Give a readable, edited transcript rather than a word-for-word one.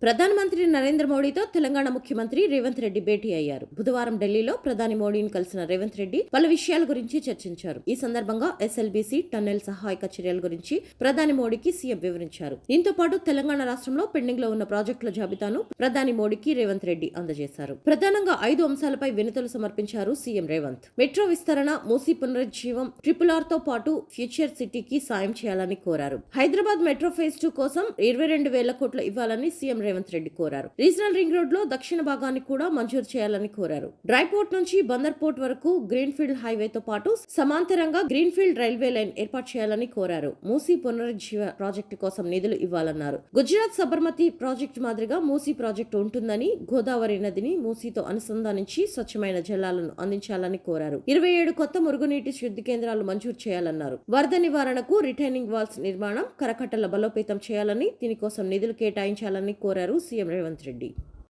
ప్రధానమంత్రి నరేంద్ర మోడీతో తెలంగాణ ముఖ్యమంత్రి రేవంత్ రెడ్డి భేటీ అయ్యారు. బుధవారం ఢిల్లీలో ప్రధాని మోడీని కలిసిన రేవంత్ రెడ్డి పలు విషయాల గురించి చర్చించారు. ఈ సందర్భంగా ఎస్ఎల్బీసీ టన్నెల్ సహాయక చర్యల గురించి ప్రధాని మోడీకి సీఎం వివరించారు. దీంతో పాటు తెలంగాణ రాష్ట్రంలో పెండింగ్ లో ఉన్న ప్రాజెక్టుల జాబితాను ప్రధాని మోడీకి రేవంత్ రెడ్డి అందజేశారు. ప్రధానంగా 5 అంశాలపై వినతులు సమర్పించారు సీఎం రేవంత్. మెట్రో విస్తరణ, మూసీ పునరుజ్జీవం, RRR తో పాటు ఫ్యూచర్ సిటీకి సాయం చేయాలని కోరారు. హైదరాబాద్ మెట్రో ఫేజ్ 2 కోసం 22,000 కోట్లు ఇవ్వాలని సీఎం రేవంత్ రెడ్డి కోరారు. రీజనల్ రింగ్ రోడ్ లో దక్షిణ భాగాన్ని కూడా మంజూరు చేయాలని కోరారు. డ్రై పోర్ట్ నుంచి బందర్ పోర్ట్ వరకు గ్రీన్ ఫీల్డ్ హైవేతో పాటు సమాంతరంగా గ్రీన్ ఫీల్డ్ రైల్వే లైన్ ఏర్పాటు చేయాలని కోరారు. మూసీ పునరుజ్జీవ ప్రాజెక్టు కోసం నిధులు ఇవ్వాలన్నారు. గుజరాత్ సబర్మతి ప్రాజెక్టు మాదిరిగా మూసీ ప్రాజెక్టు ఉంటుందని, గోదావరి నదిని మూసీతో అనుసంధానించి స్వచ్ఛమైన జలాలను అందించాలని కోరారు. 27 కొత్త మురుగునీటి శుద్ధి కేంద్రాలు మంజూరు చేయాలన్నారు. వరద నివారణకు రిటైనింగ్ వాల్స్ నిర్మాణం, కరకట్టల బలోపేతం చేయాలని, దీనికోసం నిధులు కేటాయించాలని కోరారు సీఎం రేవంత్ రెడ్డి.